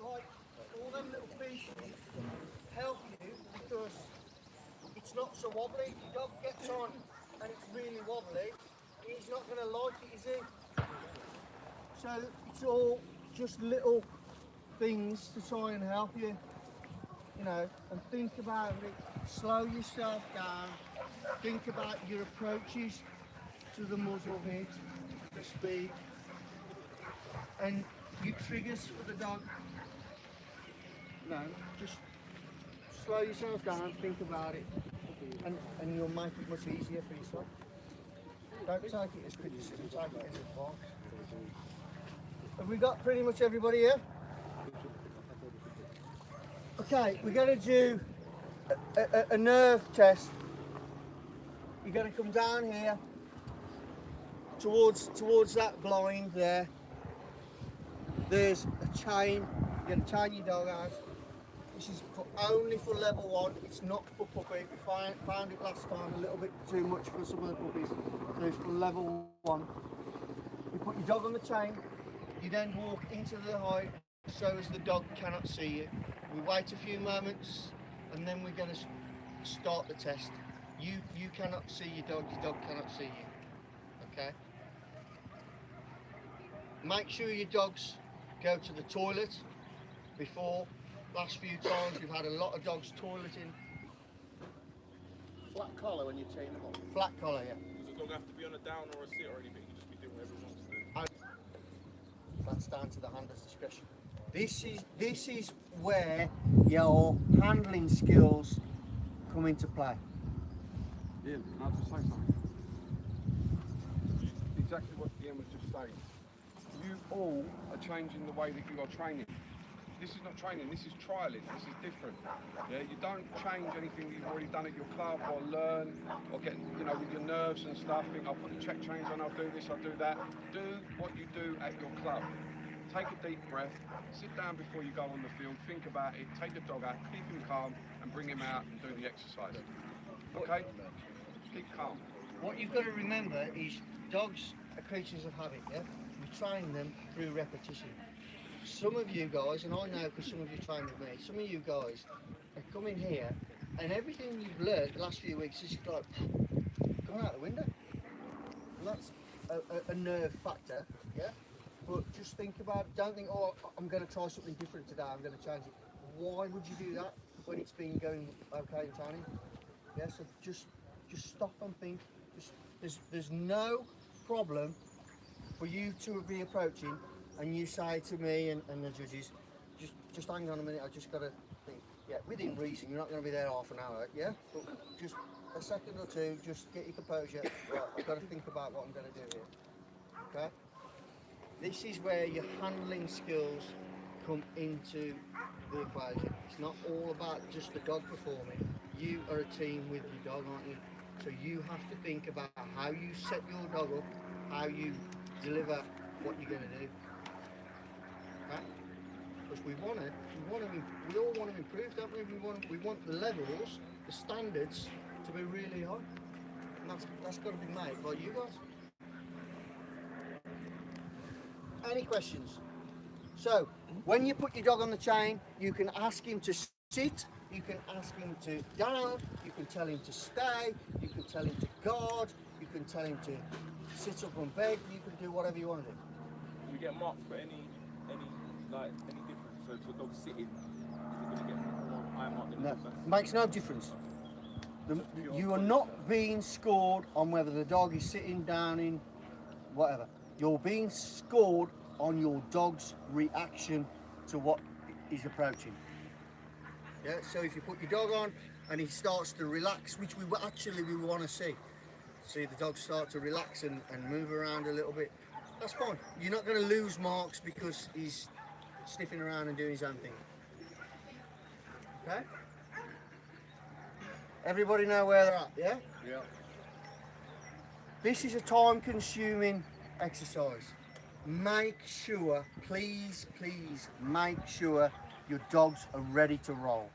like all them little pieces help you because it's not so wobbly. Your dog gets on and it's really wobbly, he's not going to like it, is he? So it's all just little things to try and help you, you know, and think about it. Slow yourself down. Think about your approaches to the muzzle hit, the speed, and your triggers for the dog. No, just slow yourself down, think about it, and you'll make it much easier for yourself. Don't take it as criticism, take it as advice. Have we got pretty much everybody here? Okay, we're going to do a nerve test. You're going to come down here towards that blind there. There's a chain. You're going to chain your dog out. This is only for level 1. It's not for puppy. We found it last time a little bit too much for some of the puppies. So it's for level 1. You put your dog on the chain. You then walk into the hide so as the dog cannot see you. We wait a few moments and then we're going to start the test. You cannot see your dog cannot see you. Okay? Make sure your dogs go to the toilet before. Last few times we've had a lot of dogs toileting. Flat collar when you chain them up. Flat collar, yeah. Does the dog have to be on a down or a sit or anything? You just be doing whatever he wants to do. That's down to the handler's discretion. This is where your handling skills come into play. Ian, can I just say something? Exactly what Ian was just saying. You all are changing the way that you are training. This is not training, this is trialing, this is different. Yeah, you don't change anything that you've already done at your club or learn or get, you know, with your nerves and stuff, think I'll put the check chains on, I'll do this, I'll do that. Do what you do at your club. Take a deep breath, sit down before you go on the field, think about it, take the dog out, keep him calm and bring him out and do the exercise. Okay? Keep calm. What you've got to remember is dogs are creatures of habit, yeah? We train them through repetition. Some of you guys, and I know because some of you train with me, some of you guys are coming here and everything you've learned the last few weeks is like going out the window. And that's a nerve factor, yeah? But just think about it. Don't think, oh, I'm going to try something different today, I'm going to change it. Why would you do that when it's been going okay in training? Yeah, so just stop and think. There's no problem for you to be approaching and you say to me and the judges, just hang on a minute, I just got to think. Yeah, within reason, you're not going to be there half an hour, yeah? But just a second or two, just get your composure. Right, I've got to think about what I'm going to do here, okay? This is where your handling skills come into the equation. It's not all about just the dog performing. You are a team with your dog, aren't you? So you have to think about how you set your dog up, how you deliver what you're going to do. Okay? Because we all want to improve, don't we? We want the levels, the standards to be really high. And that's got to be made by you guys. Any questions? So, when you put your dog on the chain, you can ask him to sit, you can ask him to down, you can tell him to stay, you can tell him to guard, you can tell him to sit up on bed, you can do whatever you want to do. Do we get marked for any difference? So if the dog's sitting, is it going to get more eye marked than No, the makes no difference. You are not being scored on whether the dog is sitting down in whatever. You're being scored on your dog's reaction to what is approaching. Yeah, so if you put your dog on and he starts to relax, which we want to see the dog start to relax and move around a little bit, that's fine. You're not going to lose marks because he's sniffing around and doing his own thing. Okay? Everybody know where they're at, yeah? Yeah. This is a time-consuming exercise. Make sure, please make sure your dogs are ready to roll.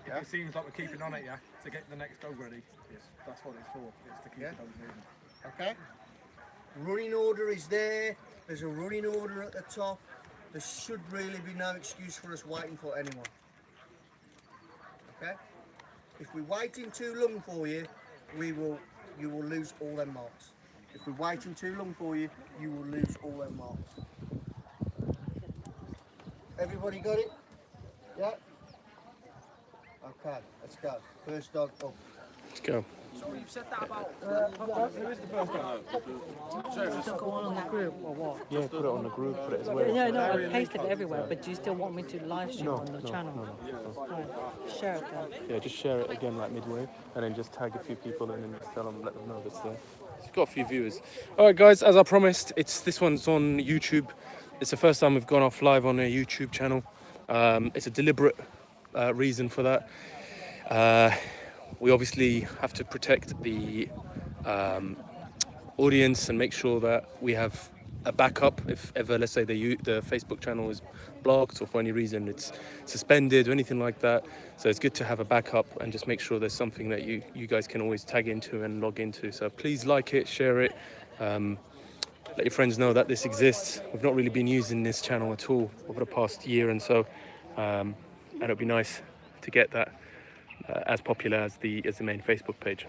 Yeah? It seems like we're keeping on it, yeah, to get the next dog ready. That's what it's for, it's to keep the dogs moving. Okay? Running order is there. There's a running order at the top. there should really be no excuse for us waiting for anyone. Okay? If we're waiting too long for you, you will lose all them marks. If we're waiting too long for you, you will lose all them marks. Everybody got it? Yeah? Okay, let's go. First dog up. Let's go. Don't go on the group or what? Yeah, put it on the group, put it as well. Yeah, no, I pasted it everywhere, but do you still want me to live stream on the channel? Right. Share it then. Yeah, just share it again like midway, and then just tag a few people in and just tell them, let them know that's there. It's got a few viewers. All right, guys, as I promised, this one's on YouTube. It's the first time we've gone off live on a YouTube channel. It's a deliberate reason for that. We obviously have to protect the audience and make sure that we have a backup if ever, let's say, the Facebook channel is blocked or for any reason it's suspended or anything like that. So it's good to have a backup and just make sure there's something that you guys can always tag into and log into. So please like it, share it, let your friends know that this exists. We've not really been using this channel at all over the past year and so, and it'll be nice to get that as popular as the main Facebook page.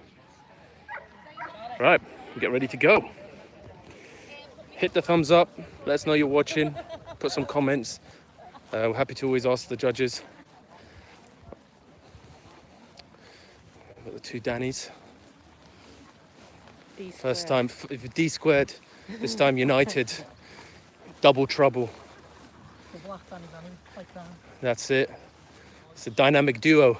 Right, get ready to go. Hit the thumbs up, let us know you're watching, put some comments. We're happy to always ask the judges. Got the two Dannies. First time, D squared, this time united. Double trouble. That's it. It's a dynamic duo.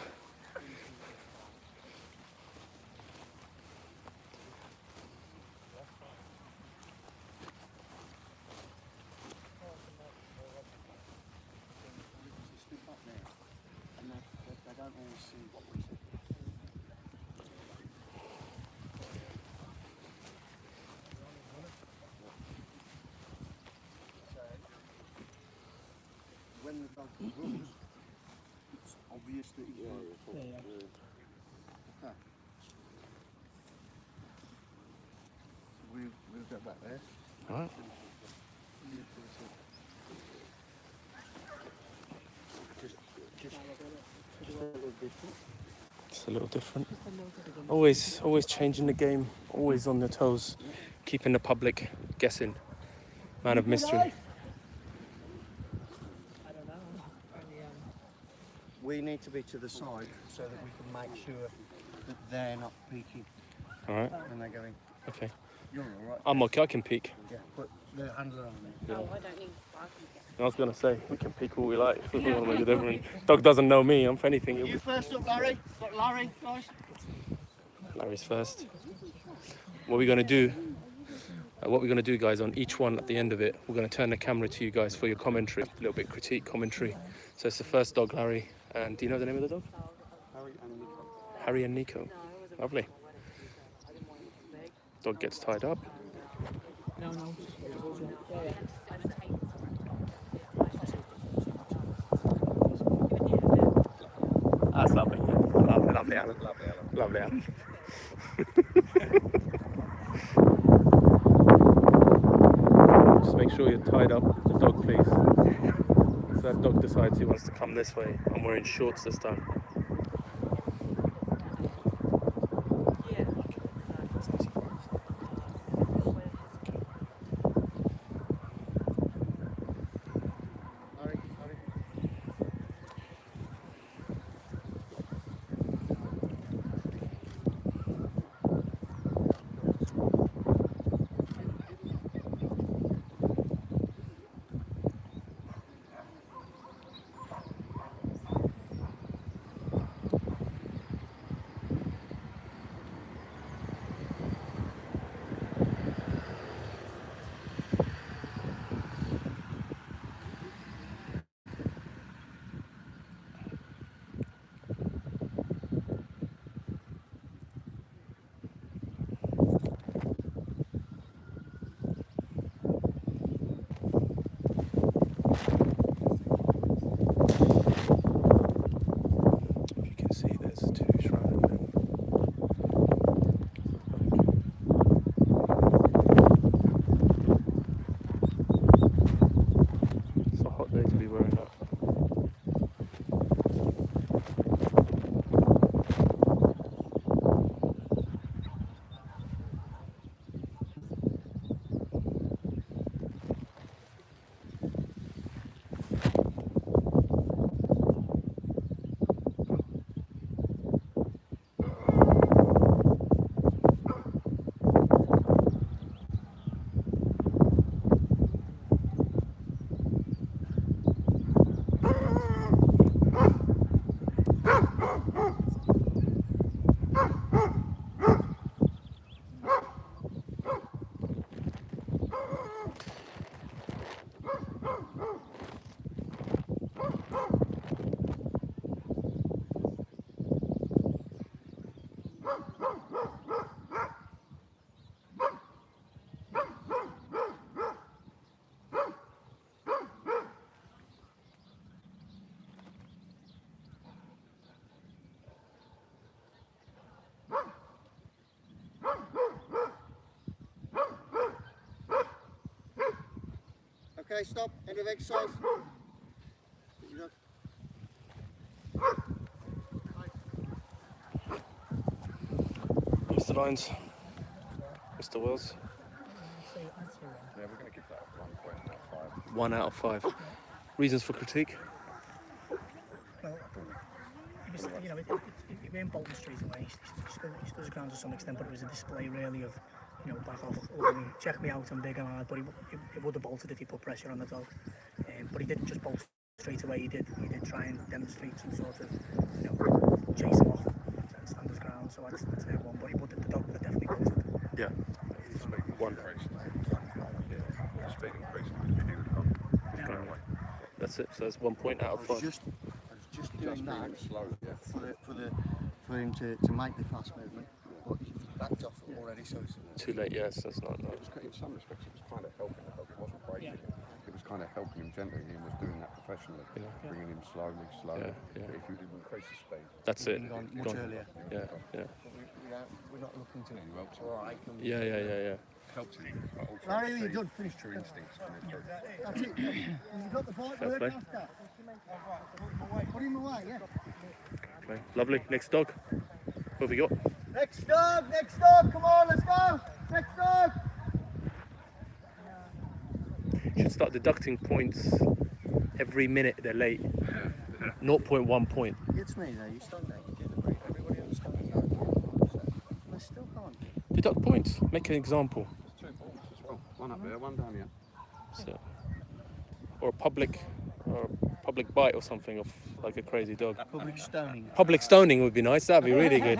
When the dog runs, it's obvious that he's run. Okay. We'll go back there. All right. Just a little different. It's a little different. Always changing the game, always on their toes, keeping the public guessing. Man of mystery. We need to be to the side so that we can make sure that they're not peeking All right. when they're going. Okay. You're all right. I'm okay. I can peek. Yeah, put the handler on there. Oh, I don't need. I was gonna say we can peek all we like. So we want to make a difference. Dog doesn't know me. I'm for anything. You first up, Larry. Got Larry, guys. Larry's first. What we're gonna do? What we're gonna do, guys, on each one at the end of it, we're gonna turn the camera to you guys for your commentary, a little bit critique commentary. So it's the first dog, Larry. And do you know the name of the dog? Harry and Nico. Lovely. Dog gets tied up. No. That's lovely. Lovely Alan. Lovely Alan. Just make sure you're tied up with the dog, please. So that dog decides he wants to come this way. I'm wearing shorts this time. Okay, stop. End of exercise. Good dog. Mr. Lyons, Mr. Wells. Yeah, we're going to give that 1.5. 1 out of 5. Reasons for critique? Well, it was, you know, it went Bolton straight away. He stood his ground to some extent, but it was a display really of, you know, back off, over me, check me out, I'm big and hard, but he would have bolted if he put pressure on the dog. But he didn't just bolt straight away, he did try and demonstrate some sort of, you know, chase him off and stand his ground, so that's their one, but the dog would have definitely bolted. Yeah. One increase. Yeah. Speed increase. He would have gone away. That's it. So that's 1 point out of I was 5. just doing that Slow, yeah. for him to make the fast movement, but he's backed off already, so it's Too late, yes. That's not. No. In some respects, it was kind of helping the dog. It wasn't breaking him. It was kind of helping him gently. He was doing that professionally, bringing him slowly. Yeah. But if you didn't increase the speed, That's it. gone much earlier. Yeah. We're not looking to you helped him. Alright, Yeah. Helped him. But also Larry, you're see done. Finished. true instincts coming through. That's it. You've got the bike Fair work play. after. Put him away, yeah. Okay. Lovely. Next dog. What have we got? Next dog, come on, let's go. Next dog. Should start deducting points every minute they're late. 0.1 point. It's me though, you stand there, you do the brief, everybody understands that. I still can't. Deduct points. Make an example. There's 2 balls as well. One up there, one down here. So, or a public bite or something of like a crazy dog. Public stoning. Public stoning would be nice. That'd be really good.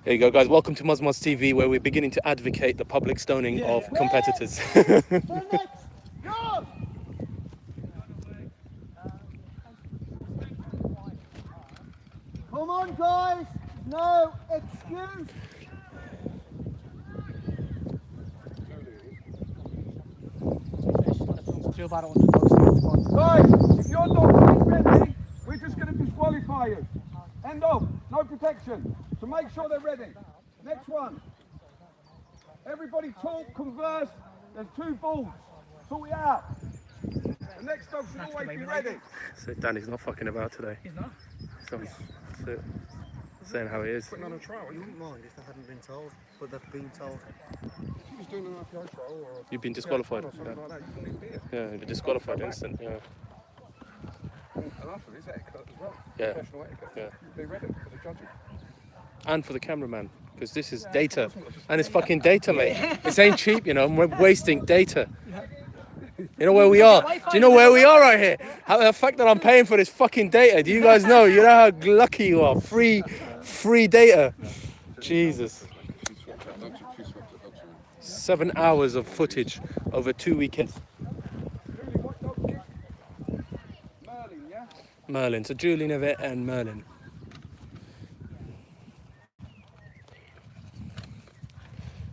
There you go, guys. Welcome to MuzMuzTV, where we're beginning to advocate the public stoning of competitors. Go! Come on, guys. No excuse. Feel about 100 dogs. Guys, if your dog is ready, we're just going to disqualify you. End of. No protection. So make sure they're ready. Next one. Everybody talk, converse. There's 2 balls. Sort it out. The next dog should always be ready. So Danny's not fucking about today. He's not. So, that's it. Saying how it is. Putting on a trial. I wouldn't mind if they hadn't been told, but they've been told. He was doing an IPO trial or You've been disqualified. or something like that. You wouldn't even be here. Yeah, you've been disqualified instant. Yeah. And after this etiquette as well. Yeah. Professional etiquette. Yeah. Be ready for the judging. And for the cameraman, because this is data, and it's fucking data, mate. This ain't cheap, you know. We're wasting data. You know where we are? Do you know where we are right here? How the fact that I'm paying for this fucking data? Do you guys know? You know how lucky you are. Free data. Jesus. 7 hours of footage over 2 weekends. Julie, what dog is it? Merlin, yeah? Merlin. So Julian of it and Merlin.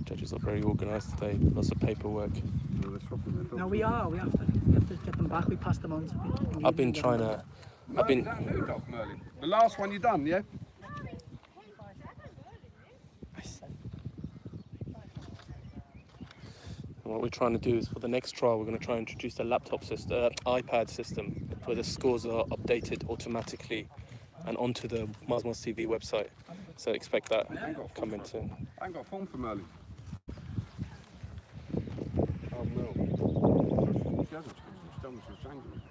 Judges are very organised today. Lots of paperwork. No, we are. We have to get them back. We passed them on. I've been trying to. I've been. Is that a new dog, Merlin? The last one you done, yeah? What we're trying to do is for the next trial, we're going to try and introduce a laptop system, iPad system, where the scores are updated automatically and onto the MuzMuzTV website. So expect that coming soon. I ain't got a form for Merlin. Oh, Merlin. She hasn't changed. She's done she's changing it.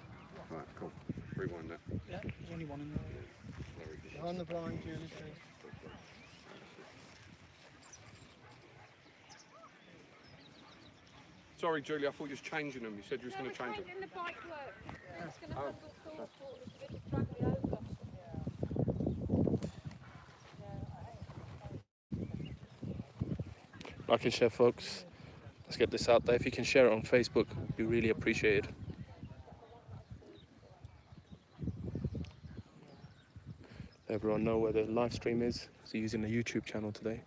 Right, cool. Rewind that. Yeah, there's only one in there. On the blind, Julie, please. Sorry, Julie, I thought you was changing them. You said you was going to change them. In the bike work. It's going to Oh. have the thought for it to drag me over. Like and share, folks. Let's get this out there. If you can share it on Facebook, it'd be really appreciated. Let everyone know where the live stream is. So using the YouTube channel today.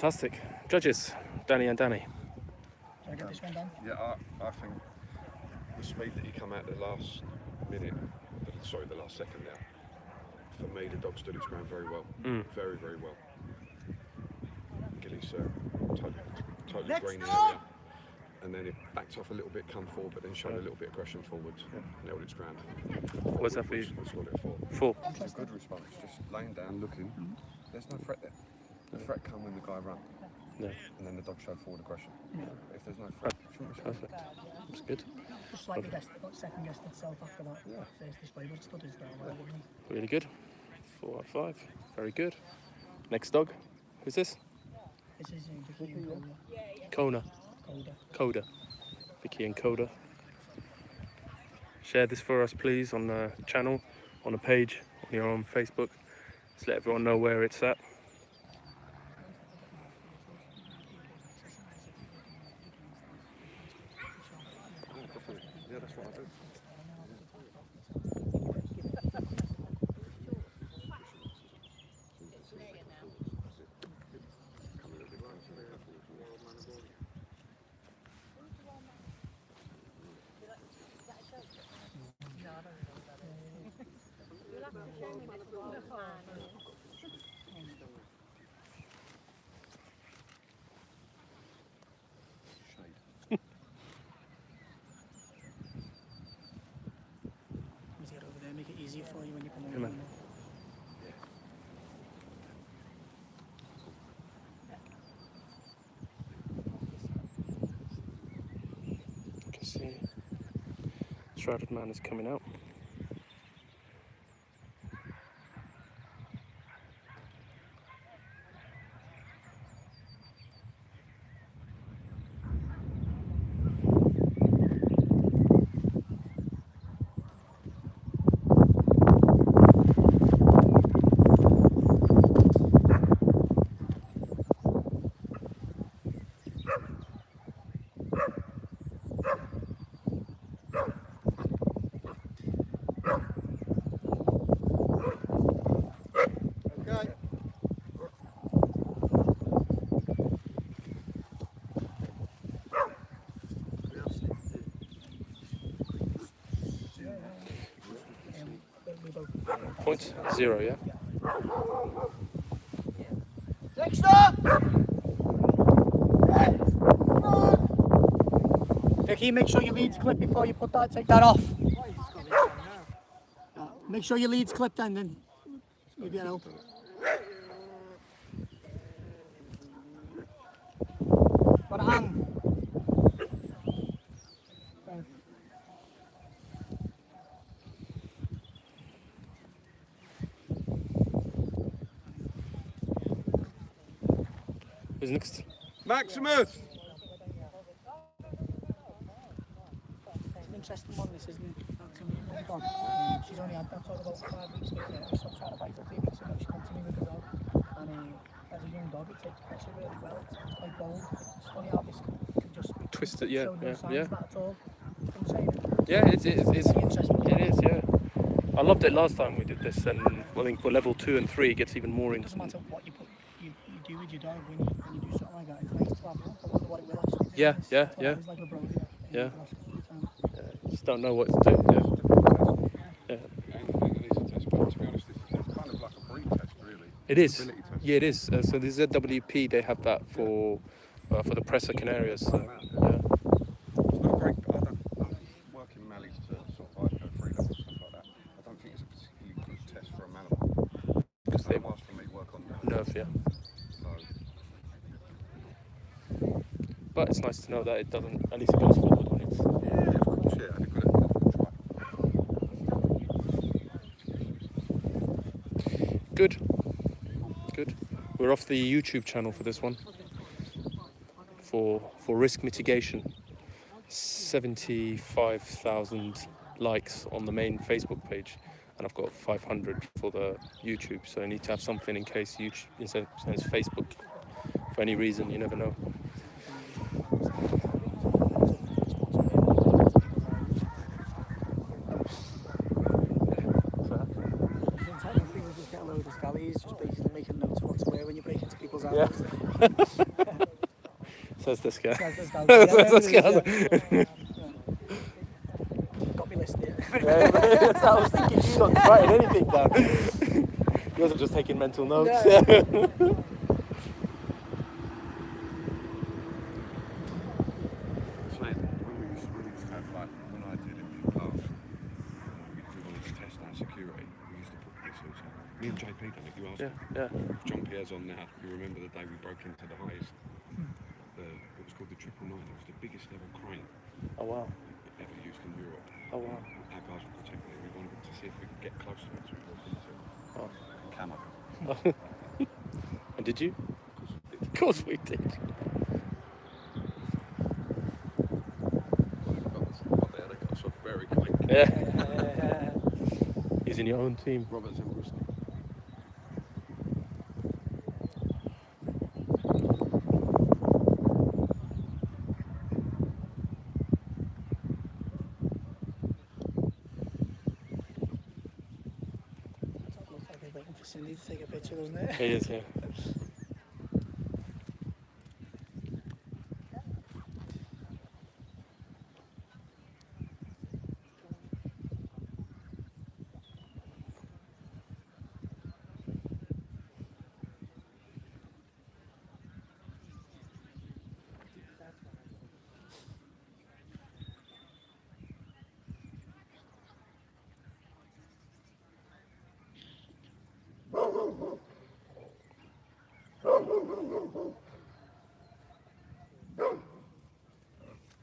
Fantastic. Judges, Danny and Danny. Shall I get this one done? Yeah, I think the speed that you come out the last minute, the last second now, for me the dog stood its ground very well. Very, very well. Gilly's totally green area. And then it backed off a little bit, come forward, but then showed a little bit of aggression forward, nailed its ground. What's that for you? Let's score it 4. 4. It's a good response, just laying down, looking. There's no threat there. The threat come when the guy ran. Yeah. And then the dog showed forward aggression. If there's no threat, shouldn't respond. Perfect. That's good. Just slightly second guessed itself after that first display, but it stood his ground well, didn't he? Really good. 4 out of 5. Very good. Next dog. Who's this? This is Vicky and Kona. Coda. Vicky and Coda. Share this for us, please, on the channel, on the page, on your own Facebook. Just let everyone know where it's at. Yeah, that's what I do. Let's get over there, make it easier for you when you come Yeah, over. man. You can see Shrouded Man is coming out. Okay. We both. Points? 0, yeah? Next up! Vicky, make sure your leads clip before you take that off. Make sure your leads clipped and then you get help. Got a hang. Who's next? Maximus! It's an interesting one, this, isn't it? She's only had that dog about 5 weeks ago. She stopped trying to bite for 3 weeks ago. She continued with the dog. And as a young dog, it takes pressure really well. It's quite bold. It's funny how this can just Twist it, yeah, show no yeah, signs yeah. of that at all. I'm saying it. Yeah, it's interesting. it is, yeah. I loved it last time we did this, and I think for level 2 and 3 it gets even more It doesn't into. matter what you do with your dog when you do something like that. It's nice to have a look. I wonder what it will actually do. Yeah, It's yeah, what yeah. it was like with Brody, Yeah. the last few times. You just don't know what to do. Yeah. Yeah. Anything needs a test, but to be honest, it's kind of like a breed test, really. It is. Ability test. Yeah, it is. So the ZWP, they have that for the Presser Canarias. So, yeah. It's not a great. I'm working mallees to sort of IPO 3 level stuff like that. I don't think it's a particularly good test for a mammal. Because they Otherwise, for me, work on nerve, yeah. So, But it's nice to know that it doesn't. At least it goes forward when it's. yeah, of course, yeah. I've got to try. Good. Good. We're off the YouTube channel for this one. For risk mitigation. 75,000 likes on the main Facebook page, and I've got 500 for the YouTube. So I need to have something in case YouTube instead of Facebook. For any reason, you never know. Technically, we'll just get a load This valley is just basically making notes of what to wear when you break into people's Yeah. houses. Says this guy. Says this guy. Says Yeah, this guy. Got me list here. Yeah, I was thinking you're not writing anything down. You guys are just taking mental notes. It's like when we used to have, like, when I did it in class, we wanted to test our security, we used to put police suits on. Me and JP done it, you asked him. Yeah. If John Pierre's on now, you remember the day we broke into the highest, it was called the 999, it was the biggest ever crane Oh wow. ever used in Europe. Oh wow. Our guys were protecting it, we wanted to see if we could get close to it, so we walked into it. Oh. Camo. And did you? Of course we did. Got us off very quick. Yeah. He's in your own team. Roberts and Brewster. Looks like they're waiting for Cindy to take a picture, doesn't it? He is, yeah.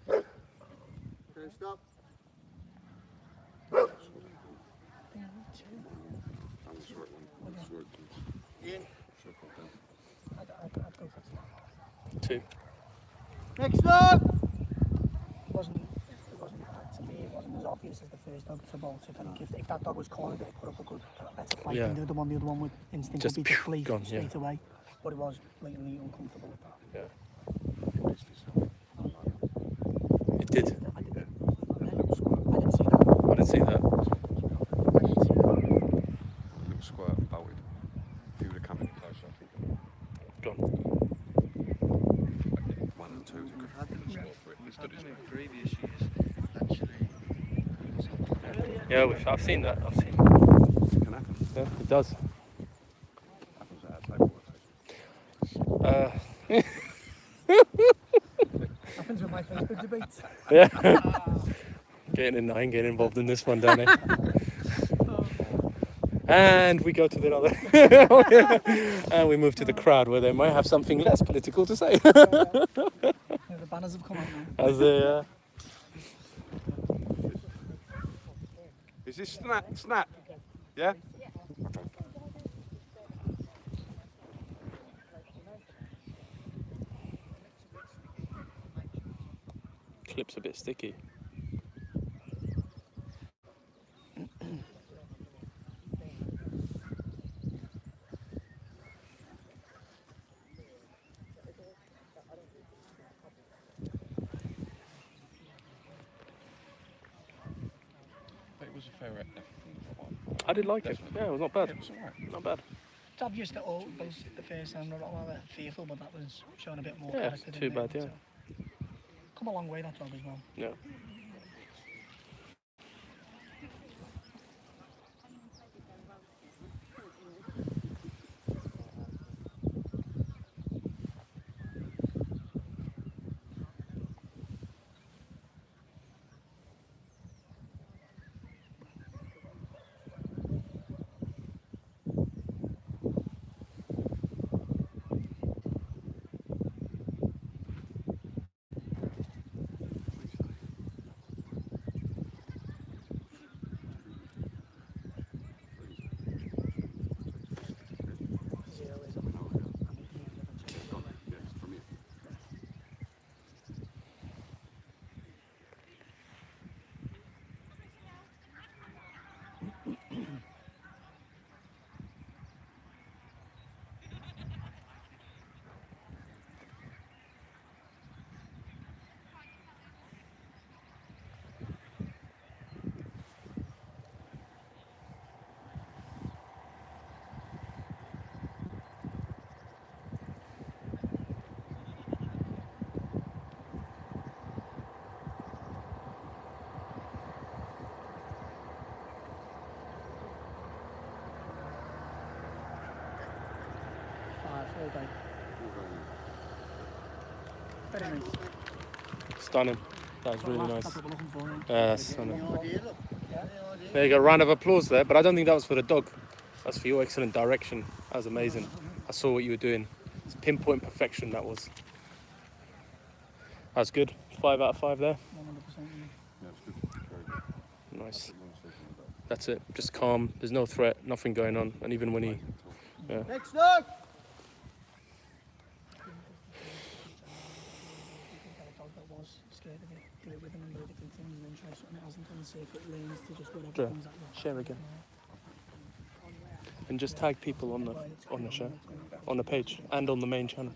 Okay, stop. Ian. I'd go for Two. Next up. it wasn't to me, it wasn't as obvious as the first dog for both. I think if that dog was cornered, they put up a better fight Yeah. than the other one. The other one would instantly Just be to flee gone, yeah. straight away. But it was blatantly uncomfortable with that. Yeah. It did. I didn't see that. I didn't see that. I didn't see that. A little squirt bolted. He would have come in closer, I think. Gone. One and two is a good score for it. He stood his ground. Previous years, actually. Yeah, I've seen that. I've seen. It can happen. Yeah, it does. Happens at our table. Happens with my Facebook debates. Yeah. getting involved in this one, don't I? And we go to the other. And we move to the crowd where they might have something less political to say. The banners have come out now. As a, Is this snap? Yeah? clip's a bit sticky. But it was a fair effort from the one. I did like it. Yeah, it was not bad. It was alright. Not bad. It's obvious that all both the first and the Rottweiler were fearful, but that was showing a bit more Yeah, character. too didn't bad, it? yeah. So, come a long way, that dog as well. Yeah. Very nice. Stunning. That was really nice. That's what we're looking for. That's stunning. Any idea, look? Any idea? There you go, round of applause there, but I don't think that was for the dog. That's for your excellent direction. That was amazing. I saw what you were doing. It's pinpoint perfection, that was. That's good. 5 out of 5 there. 100%. Yeah, it's good. Very good. Nice. That's it. Just calm. There's no threat, nothing going on. And even when he... Yeah. Next dog! Scared of it, do it with them and do different things and then try something it hasn't done, see if it learns to just whatever Sure. comes at you. Share again. And just tag people on the show, on the page, and on the main channel.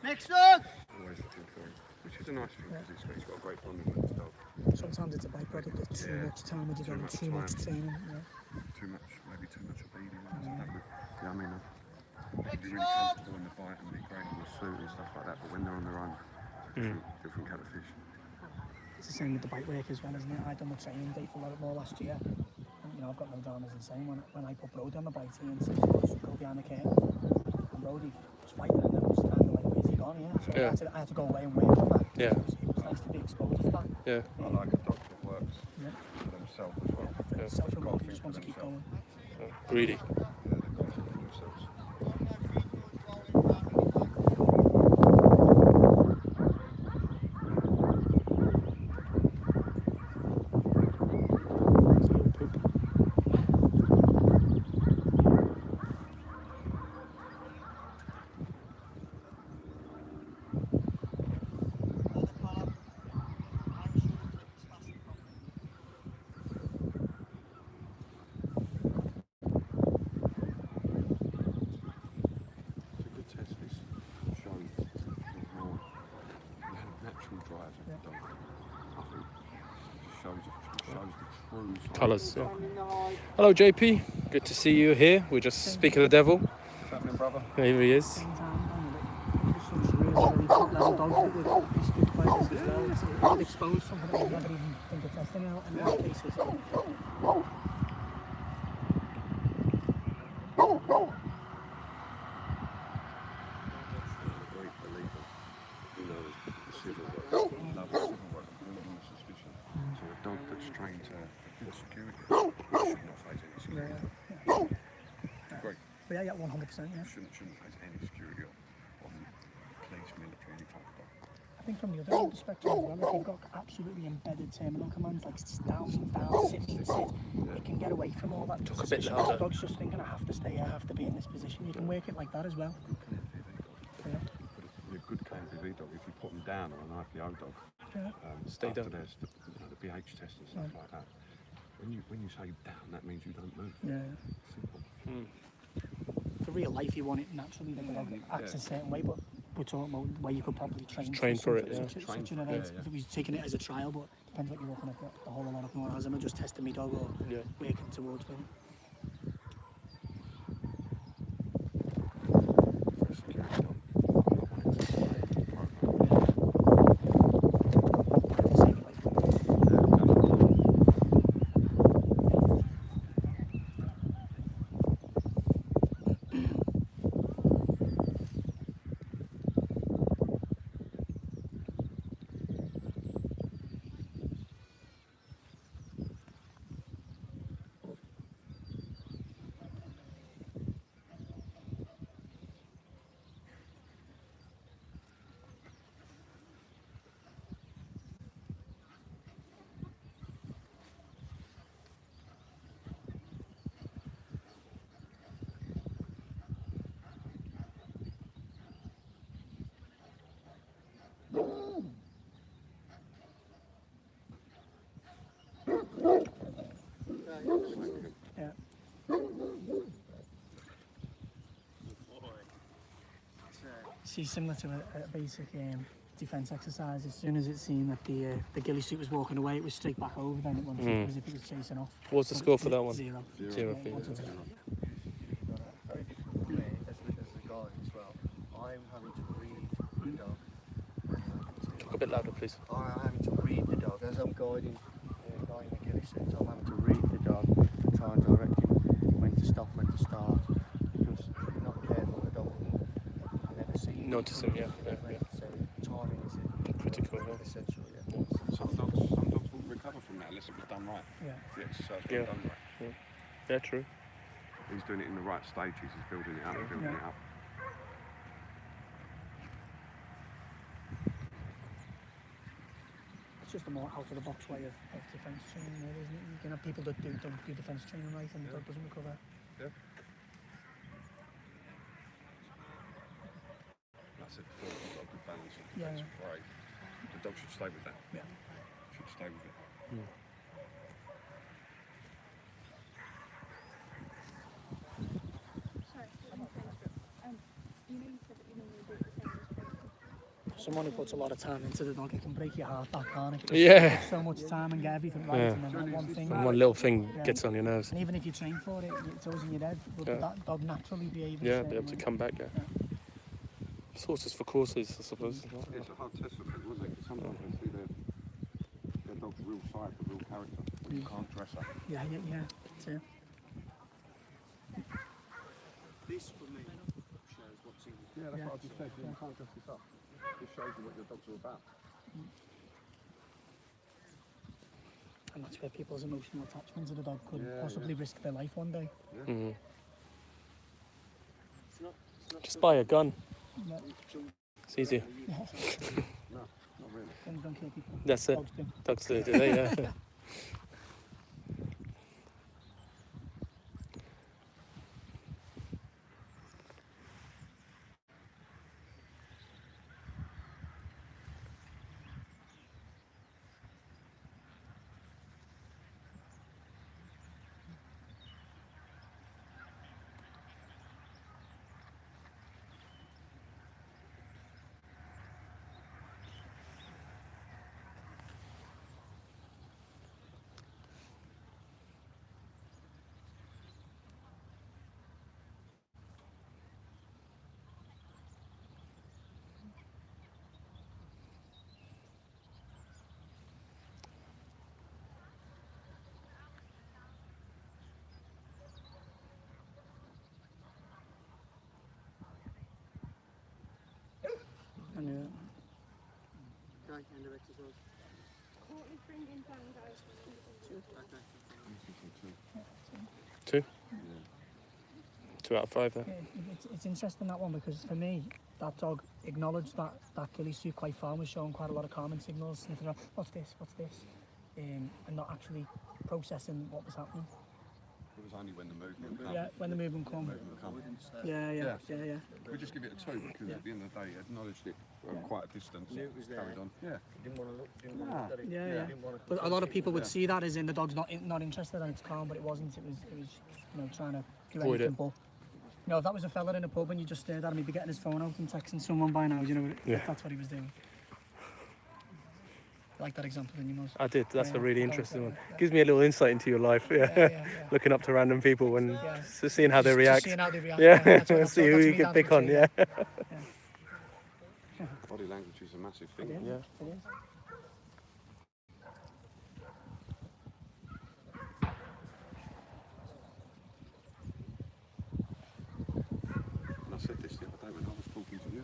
Next dog! Always looking for him, which is a nice thing because he's got a great bonding with his dog. Sometimes it's a byproduct of too much time with your dog, too much training. Too much, maybe too much obedience. Yeah, I mean, they can be really comfortable in the bite and be great in the suit and stuff like that, but when they're on their own, different kettle of fish. It's the same with the bite work as well, isn't it? I done the training day for Lorockmore last year. And, you know, I've got no dramas the same. When I put Brody on the bite, and said to go behind the curtain, and Brody was fighting and then was kind of like, where's he gone? Yeah. So I had to go away and wait on that. Yeah. It was nice to be exposed to that. Yeah. I like a dog that works for themselves as well. For self-promote, you just want to keep going. Greedy. Yeah, they've got to think for themselves. Colours, yeah. Hello JP, good to see you here. We're just speaking of the devil. What's happening, brother? Here he is. Same time, some really top level dogs with these good players as well. It's exposed something that we never even think of testing out in most cases. Great believer. You know Yeah, yeah, 100%. Yeah. Shouldn't face any security on police, military, any type of dog. I think from the other end of the spectrum as well, if you've got absolutely embedded terminal commands like down, sit, it can get away from all that. Talk a bit suspicion. louder. The dog's just thinking, I have to stay here, I have to be in this position. You can work it like that as well. Good KMPV dog. Yeah. A good KMPV dog, if you put them down on an IPO dog, Yeah. Stay after down. there's the BH test and stuff like that, when you say down, that means you don't move. Yeah. Simple. For real life, you want it naturally that the dog acts a certain way, but we're talking about where you could probably train for it, yeah. such an event. If it was taking it as a trial, but depends what you're looking at. The whole Lorockmore as am I just testing my dog or working towards it. For a security dog, I want it to stay Yeah. See, similar to a basic defence exercise, as soon as it seemed that the ghillie suit was walking away, it was straight back over, then it went as if it was chasing off. What's the score for that one? 0. 0 for you. Very difficult for me as a guide as well. I'm having to read the dog. Talk a bit louder, please. I'm having to read the dog as I'm guiding the ghillie suit. I'm having to read the dog and try and direct him when to stop, when to start. Because if you're not careful, the dog will never see you. Notice him, yeah. So timing is Critical, essential. Yeah. Some dogs won't recover from that unless it was done right. Yeah. If the exercise was Yeah. done right. Yeah, true. He's doing it in the right stages. He's building it up, building it up. It's just a more out of the box way of defence training, really, isn't it? You can have people that don't do defence training right and the dog doesn't recover. Yeah. Like I said before, you've got a good balance of defence and prey. The dog should stay with that. Yeah. Should stay with it. Sorry, you know you said that you normally do it the same as training. Someone who puts a lot of time into the dog, it can break your heart back, can't it? Yeah. Put so much time and get everything right, Yeah. and then that one thing. And one little thing gets on your nerves. And even if you train for it, it's always in your head. Would that dog naturally be able Yeah, to be able to come back, yeah. Sources for courses, I suppose. It's a hard test for people, isn't it? Because sometimes they see their dog's real side, the real character. But you can't dress up. Yeah. That's it. This for me shows what's in you. Yeah, that's what I just said. You can't dress this up. It shows you what your dogs are about. And that's where people's emotional attachment to the dog could possibly risk their life one day. Mm. Just buy a gun. Yeah. It's easier. No, not really. Guns don't kill people. That's it. Dogs do. Dogs do they? Yeah. And, Okay, end of exercise. Courtney's bringing down guys. Two. 2 out of 5 there. It's interesting, that one, because for me, that dog acknowledged that ghillie suit quite far, was showing quite a lot of calming signals, sniffing around, what's this, and not actually processing what was happening. It was only when the movement comes. Yeah, when the movement comes. Yeah. We just give it a 2 because at the end of the day, he acknowledged it at quite a distance. Carried on. Yeah. Yeah. But a lot of people would see that as in the dog's not interested and it's calm, but it wasn't. It was trying to do Avoid anything but. If that was a fella in a pub and you just stared at him, he'd be getting his phone out and texting someone by now. That's what he was doing. Like that example, didn't you, Muz? I did. That's a really interesting one. Gives me a little insight into your life. Yeah. Looking up to random people and just seeing how they react. Seeing how they react. Yeah. That's See who you can pick on. Yeah. Body language is a massive thing. Yeah. And I said this the other day when I was talking to you.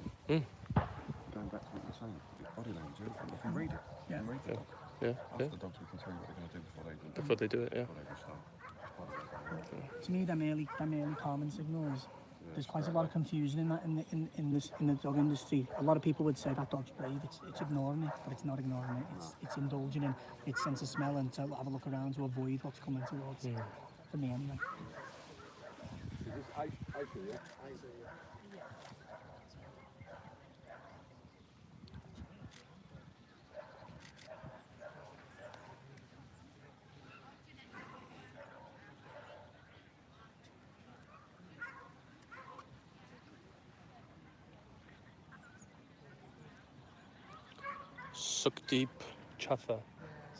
Going back to what you're saying, body language, everything. You can read it. You can read the dog. Yeah. The dogs, we can tell you what they're going to do before they do. Before they do it, yeah. Before they do start. To me, them early calming signals. There's quite a lot of confusion in that in the dog industry. A lot of people would say that dog's brave. It's ignoring it, but it's not ignoring it. It's indulging in its sense of smell and to have a look around to avoid what's coming towards. For me, anyway. Is this April, yeah? Sukhdeep Chatha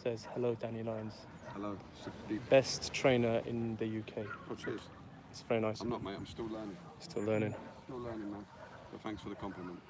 says, hello, Danny Lyons. Hello, Sukhdeep. Best trainer in the UK. Oh, cheers. It's very nice. I'm not, mate. I'm still learning. Still learning. Still learning, man. But thanks for the compliment.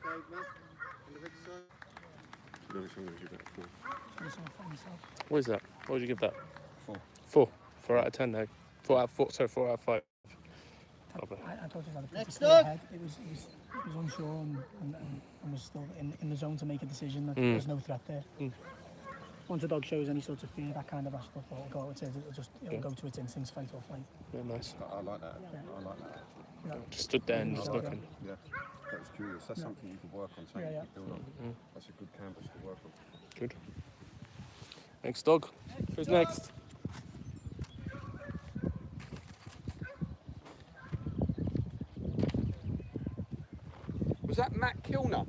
Okay, Matt. On the big side. To be honest, I'm going to give it a 4. What is that? What would you give that? 4. 4. 4 out of 10 though. 4 out of 4. Sorry, 4 out of 5. Lovely. I thought he had a Next pretty up. ahead. It was unsure and was still in the zone to make a decision that there's no threat there. Once a dog shows any sort of fear, that kind of stuff will go. It'll go to its instincts, fight or flight. Yeah, nice. I like that. I like that. Just stood there and just looking. Yeah, that was curious. That's something you could work on, something you could build on. That's a good canvas to work on. Good. Next dog. Who's next? Was that Matt Kilner?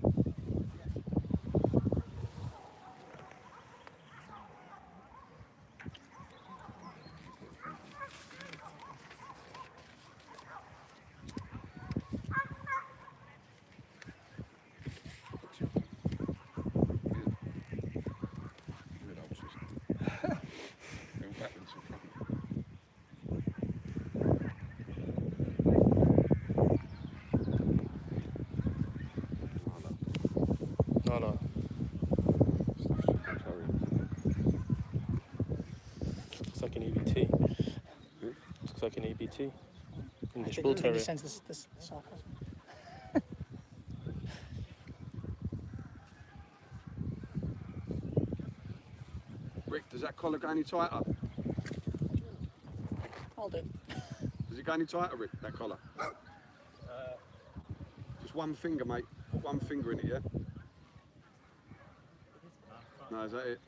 No. Looks like an EBT. Looks like an EBT. English Bull Terrier. Sense this sarcasm. Rick, does that collar go any tighter? I'll do. Does it go any tighter, Rick, that collar? Just one finger, mate. Put one finger in it, yeah? No, is that it?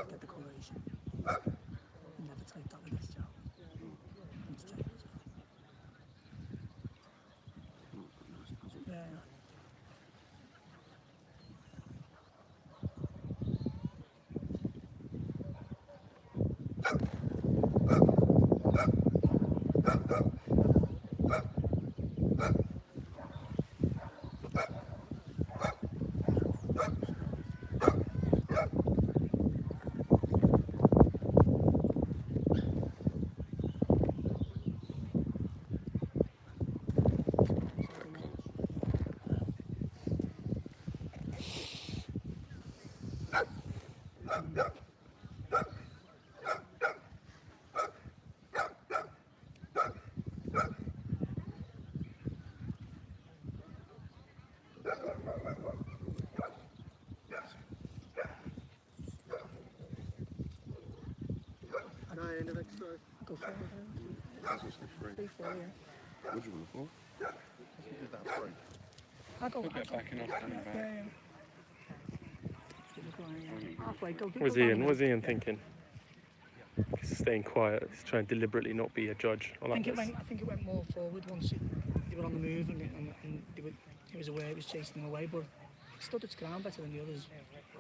Get the coloration. You never type that with this job. It's type as well. go for it. That's just free. 3, 4, yeah. What do you want for? You did that free. I'll go. We'll get back enough and back. Yeah. Halfway, go. What's Ian thinking? He's staying quiet. He's trying to deliberately not be a judge. I like this. I think it went more forward once they were on the move and he was aware it was chasing them away, but it stood its ground better than the others. I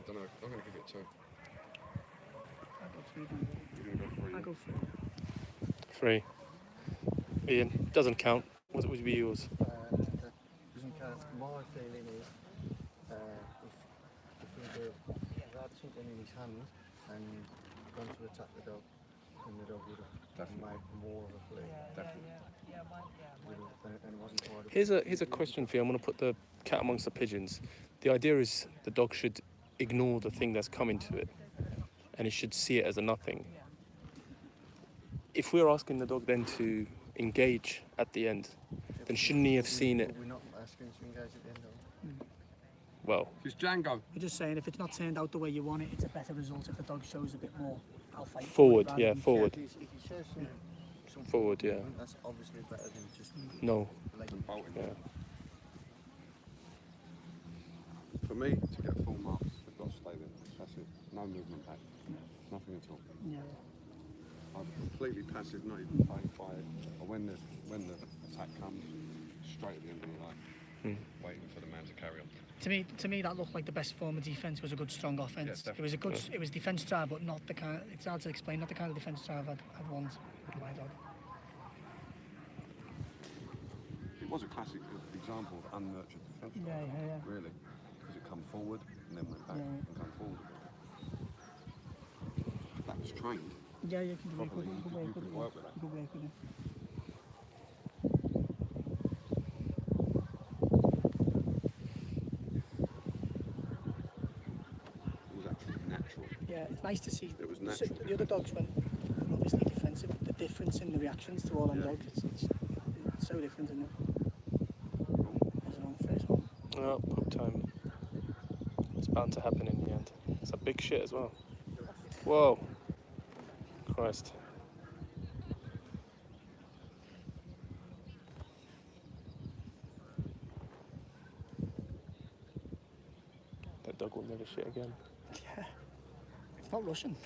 don't know. I'm going to give it 2. I'll go 3. You're going to go 3. I'll go 3. 3. Ian, doesn't count. What would be yours? That doesn't count. My feeling is if he had something in his hand and gone to attack the dog, then the dog would have made more of a play. Definitely. And it wasn't quite Here's a question for you. I'm going to put the cat amongst the pigeons. The idea is the dog should ignore the thing that's coming to it, and it should see it as a nothing. If we're asking the dog then to engage at the end, then shouldn't he have seen it? We're not asking to engage at the end of it. Well, It's Django. We're just saying if it's not turned out the way you want it, it's a better result if the dog shows a bit more. I'll fight forward, for it, yeah, rather than- forward, If he shows some forward, yeah. that's obviously better than just No, And bolting. yeah. For me, to get full marks, they've got to stay there. That's it. No movement back. Nothing at all. Yeah. I'm completely passive, not even playing fight. Or when the attack comes, straight at the end of your life, waiting for the man to carry on. To me, that looked like the best form of defence was a good, strong offence. Yeah, it was a good, it was defence drive, but not the kind. It's hard to explain. Not the kind of defence drive I'd want with my dog. It was a classic example of unnurtured defence. Yeah. Really, because it come forward and then went back and come forward again. If that was trained, Yeah, you can Probably work with it. you could work with that. You could work with it. it was actually natural. Yeah, it's nice to see. It was So natural. the other dogs went obviously defensive. The difference in the reactions to all them dogs, it's so different, isn't it? There's an on first one. Oh, pub time. It's bound to happen in the end. It's a big shit as well. Whoa. Christ. That dog will never shit again. Yeah. It's not Russian.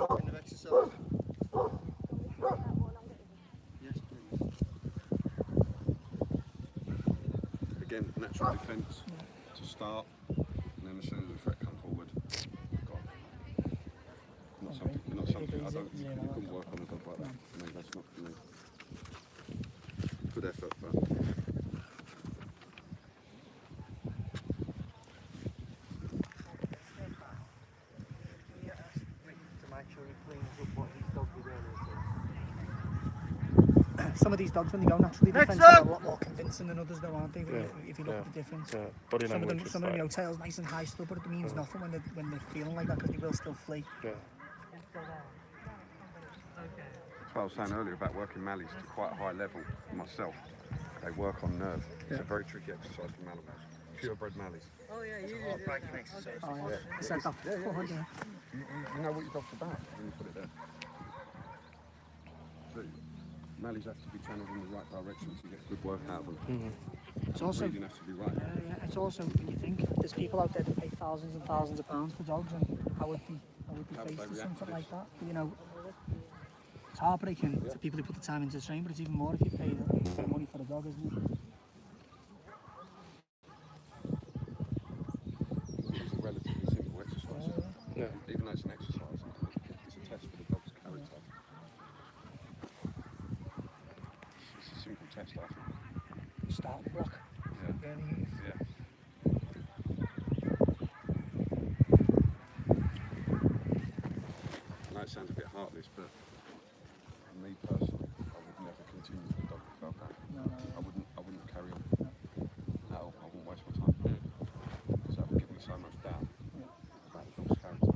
kind of exercise. Yes, please. Again, natural defence to start, and then as soon as the threat come forward, gone. Not something I don't. Yeah, You couldn't work on a dog like that. For me, that's not for me. Good effort, but. To make sure he cleans up what his dog did earlier. Some of these dogs, when they go naturally Next defensive, are up! a lot more convincing than others, though, aren't they? If you look Yeah. at the difference. Yeah, body Some of language them, is some of them, like, tails nice and high still, but it means nothing when they're feeling like that because they will still flee. yeah. That's what I was saying earlier about working mallees to quite a high level myself. They work on nerve. It's a very tricky exercise for Malamutes. Purebred mallees. Heartbreaking exercise. Oh, yeah. I said that before, yeah. You know what your dog's about when you put it there. So, mallees have to be channeled in the right direction to get good work out of them. It's also, Breeding has to be right. yeah, it's also when you think there's people out there that pay thousands and thousands of pounds for dogs, and how would they How would face they to react to something this? like that? You know, it's heartbreaking to people who put the time into train, but it's even more if you pay the money for the dog, isn't it? It's a relatively simple exercise. Yeah. Even though it's an exercise, it's a test for the dog's character. It's a simple test, I think. Starting block. Yeah. Really. Yeah. I know it sounds a bit heartless, but for me personally, I would never continue with a dog that felt that. I wouldn't carry on. No, I wouldn't waste my time. Because that would give me so much doubt about the dog's character.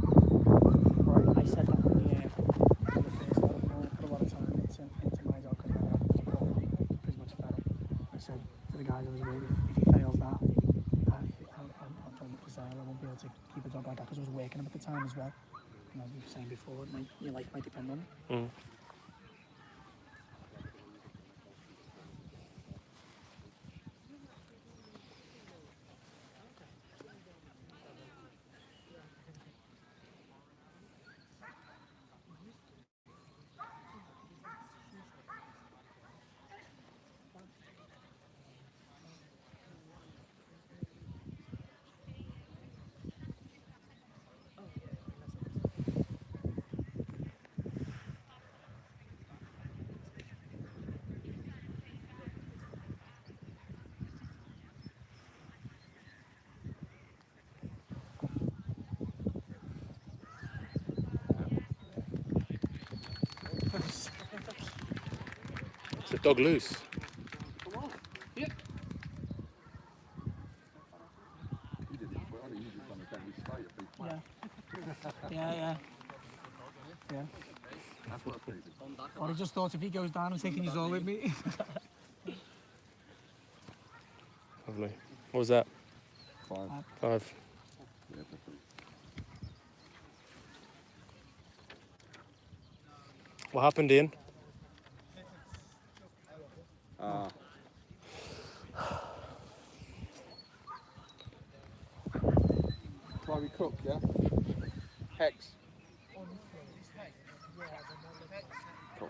Right, I said that on the first the guys I was with, if he fails that, I'll tell him to sale. I won't be able to keep a dog like that because I was working him at the time as well. You know, you were saying before, your life might depend on it. Mm. Is the dog loose? Yeah. Or I just thought if he goes down, I'm taking his all with me. Lovely. What was that? 5. What happened, Ian? Chloe Cook, yeah? Hex. Cool.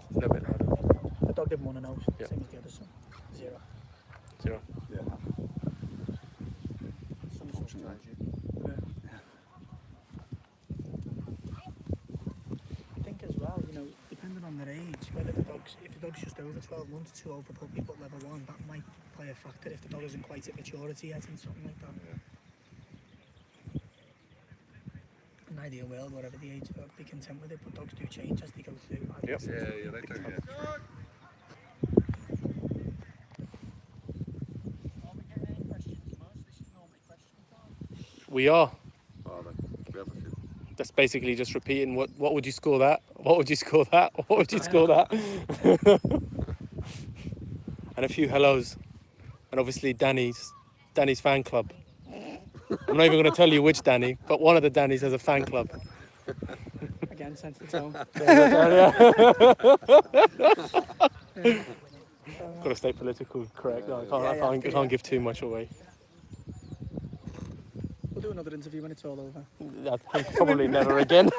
A little bit louder. The dog didn't want to know, Yeah. same as the other son. 0. 0. Yeah. Some sort of Unfortunately. I think as well, you know, depending on their age, whether the dog's, if the dog's just over 12 months, too old for puppy, but level 1, that might play a factor if the dog isn't quite at maturity yet and something like that. An ideal world, whatever the age, dog be content with it, but dogs do change as they go through. Yep. Yeah, they do, yeah. We are. Oh, we have a few. That's basically just repeating what would you score that? What would you score that? What would you score that? And a few hellos. And obviously Danny's fan club. I'm not even going to tell you which Danny, but one of the Dannys has a fan club. Again, sense the tone. Got to stay political correct. No, I can't give too much away. We'll do another interview when it's all over. I think probably never again.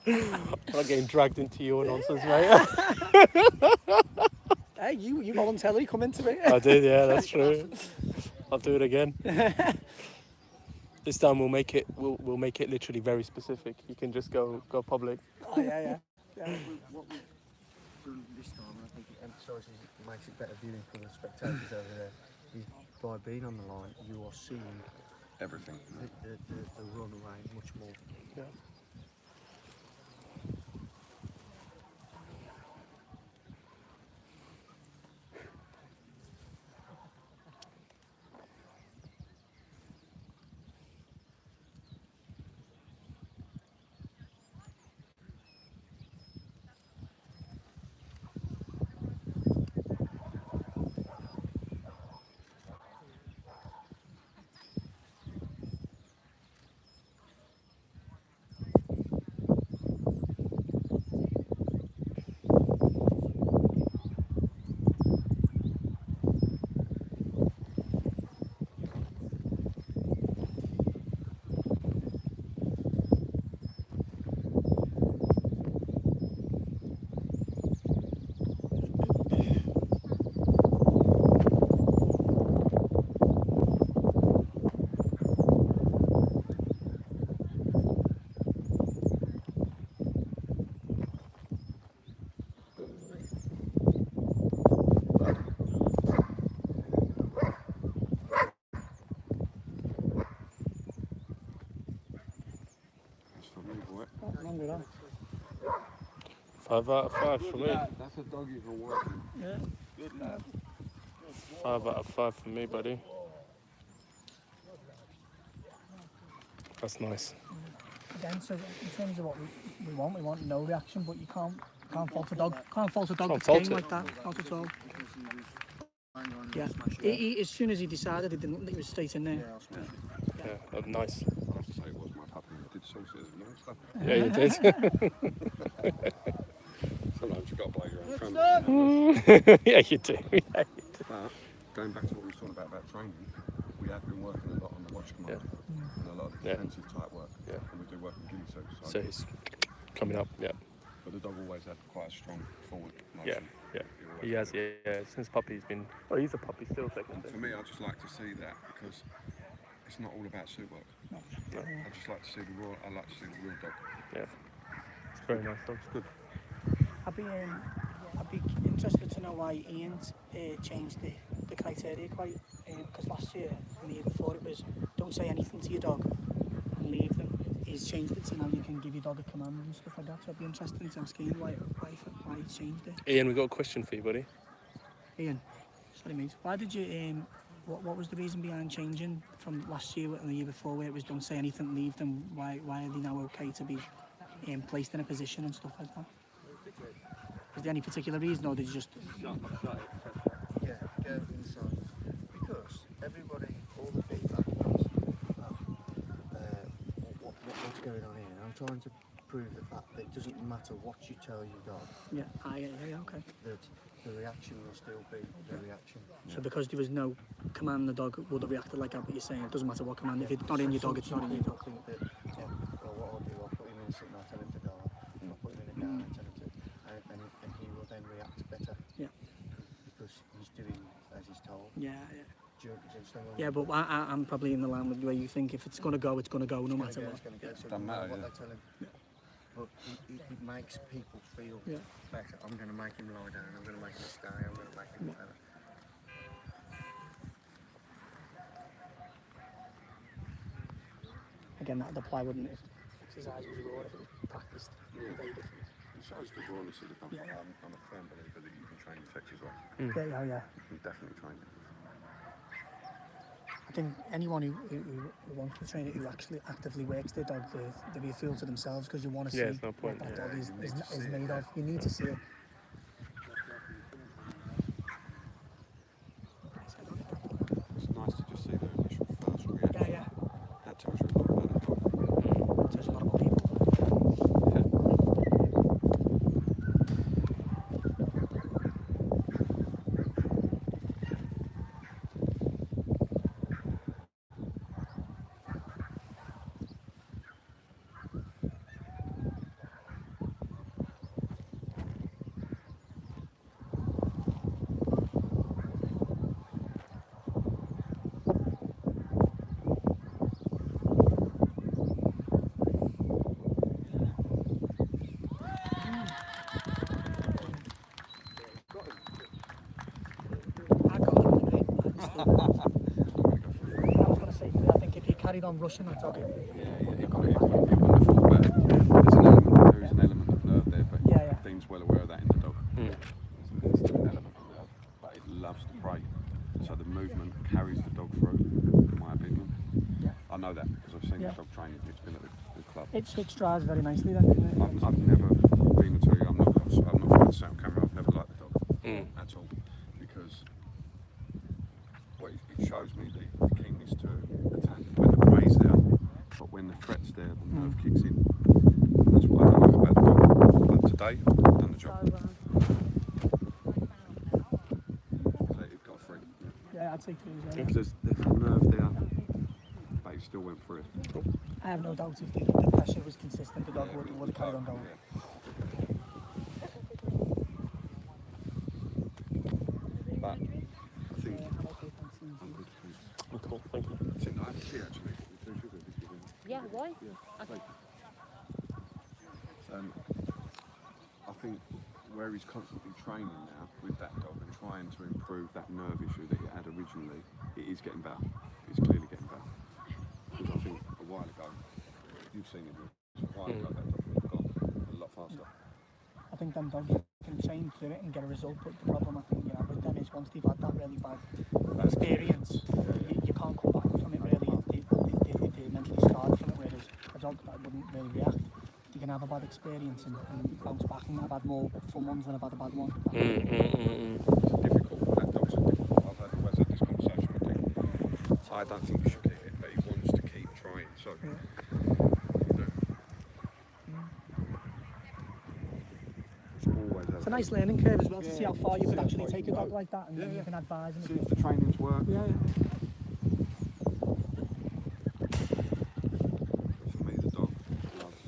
I'm not getting dragged into your nonsense, mate. Hey, you voluntarily come into it. I did, yeah, that's true. I'll do it again. This time we'll make it literally very specific. You can just go public. Oh, yeah. What we've done this time, and I think it emphasises, it makes it better viewing for the spectators over there, is by being on the line, you are seeing Everything. the runaway much more. Yeah. That's for me, boy. Longer on. 5 out of 5 for me. That's a doggy for working. Yeah. 5 out of 5 for me, buddy. That's nice. Again, so in terms of what we want no reaction, but you can't fault a dog. Can't fault a dog Can't that's fault game it. like that. Not at all. Yeah. He, as soon as he decided, he was straight in there. Yeah, nice. I have to say it was my puppy. I did sauce it as a monster. Yeah, you did. Sometimes you've got to blow your own trumpet. Yeah, you do. Yeah. But going back to what we were talking about training, we have been working a lot on the watch command and a lot of the Yeah. defensive type work. Yeah. And we do work in guinea suits. So he's coming up, yeah. But the dog always had quite a strong forward Yeah, motion. yeah. always He has, yeah. Since puppy, he's been. Oh, he's a puppy still, And technically. for me, I just like to see that because it's not all about suit work. No. I just like to see the raw. I like to see the real dog. Yeah. It's very nice, dog. It's good. I'd be interested to know why Ian's changed the criteria quite, because last year and the year before it was don't say anything to your dog and leave them. He's changed it to now you can give your dog a command and stuff like that, so it'd be interesting to ask Ian why he's changed it. Ian, we got a question for you, buddy. Ian, sorry mate, why did you, what was the reason behind changing from last year and the year before where it was don't say anything, leave them? Why are they now okay to be placed in a position and stuff like that? Is there any particular reason, or did you just... Yeah, go inside. Because everybody, all the feedback was, what's going on here? I'm trying to prove the fact that it doesn't matter what you tell your dog, Yeah, okay. that the reaction will still be the reaction. So because there was no command, the dog would have reacted like that, but you're saying it doesn't matter what command, if it's not in your dog, it's not in your dog. I think that, well, what I'll do, I'll put him in a sit and I'll tell him to go. I'll put him in a car and tell him to, and he will then react better. Yeah. Because he's doing as he's told. Yeah. Do you understand what Yeah, but I'm probably in the line with the way you think. If it's going to go, it's going to go, no matter what. It's going to go. So Doesn't matter, what yeah. they tell him. But it makes people feel Yeah. better. I'm going to make him lie down. I'm going to make him stay. I'm going to make him whatever. Again, that'd apply, wouldn't it? If exercise was raw, if it was practiced, it'd be very different. It shows the rawness of the dog. Yeah. I'm a firm believer that you can train your fetch as well. Yeah. You can definitely train it. I think anyone who wants to train it, who actually actively works their dog, they be a fool to themselves, because you want to see Yeah, it's no point, what that yeah. dog is You need to see made it. of. You need to see it. It's nice to just see the initial first reaction. Yeah. That tells you a lot about the dog. Tells you a lot about people. carried on rushing that dog. It wouldn't have fought back. There is an element of nerve there, but Dean's well aware of that in the dog. There's an element of nerve, but it loves to prey. So the movement carries the dog through, in my opinion. I know that because I've seen the dog training. It's been at the club. It switched drives very nicely then, didn't it? I've never been to you. I'm not trying to say on camera. I've never liked the dog at all because it shows me the keenness to attack when the prey's there, but when the threat's there, the nerve kicks in. That's what I don't like about the dog. But today, I've done the job. So it got free. Yeah, I'd say 3 as well. Because there's a nerve there, but it still went through it. I have no doubt if the pressure was consistent, the dog would have carried on going. But I think Cool, thank you. it's in nice tea actually. Yeah, why? I think where he's constantly training now with that dog and trying to improve that nerve issue that he had originally, it is getting better. It's clearly getting better. Because I think a while ago, you've seen him, a while ago that dog would have gone a lot faster. I think them dogs can train through it and get a result, but the problem I think you have with them is once they've had that really bad experience, you can't come back from it really. They're mentally scarred from it, whereas a dog that wouldn't really react, you can have a bad experience and bounce back, and I've had more fun ones than I've had a bad one. It's difficult. That dog's difficult. I've always had this conversation with him. I don't think he should keep it, but he wants to keep trying. So, It's a nice learning curve as well to see how far you could actually take a dog like that, and then you can advise see him. if the training's work. Yeah. For me, the dog loves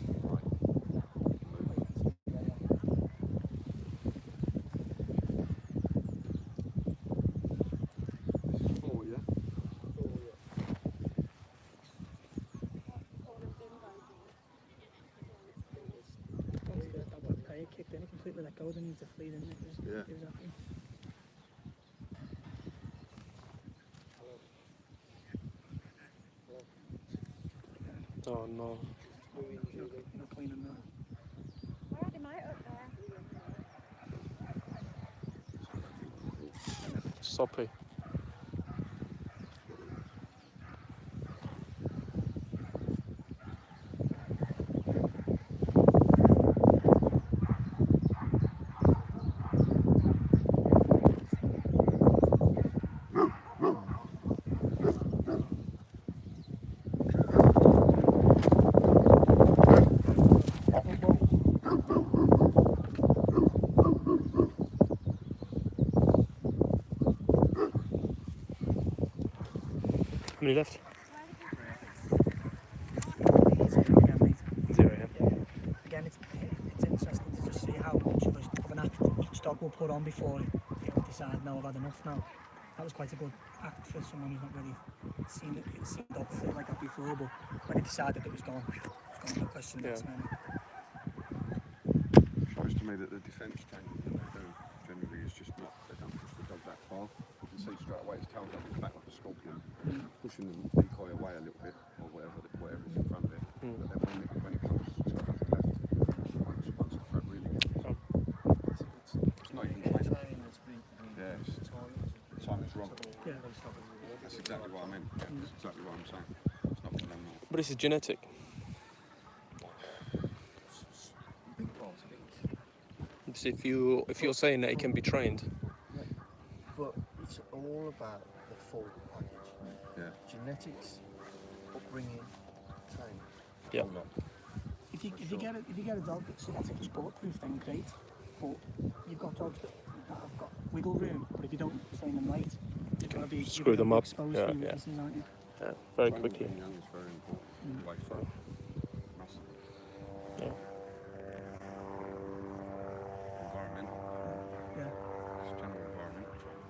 This is 4, yeah? Once that bad player kicked in, he completely let go, then he needs to flee, didn't he? Yeah. He was happy. Oh no. Not cleaning that. Why had him out up there? Soppy. How many left? Again, mate. 0, yeah. Again, it's interesting to just see how much of an act each dog will put on before it decide, no, I've had enough now. That was quite a good act for someone who's not really seen the dog feel like that before, but when he decided it was gone, no question. Yeah. Shows to me that the defence training that they do generally is just not, they don't push the dog that far. You can see straight away his tail's up his back like a scorpion, pushing the decoy away a little bit, or whatever is in front of it. But then when it comes, it's got nothing left. Once the threat really gets it's not even training. Yeah, the time is wrong. Yeah. That's exactly what I meant. Yeah, that's exactly what I'm saying. It's not for them. But this is genetic. So if you're saying that it can be trained. But it's all about the full package. Yeah. Genetics, upbringing, training. Yeah. If you get a dog that's a sport-proof, then great. But you've got dogs that have got wiggle room, but if you don't train them right, you're going to be Screw them up. exposed Yeah, to yeah. weaknesses, aren't you? Yeah, very quickly. Training young is very important. Way for massive. Yeah. Environmental. Yeah. It's general environmental training.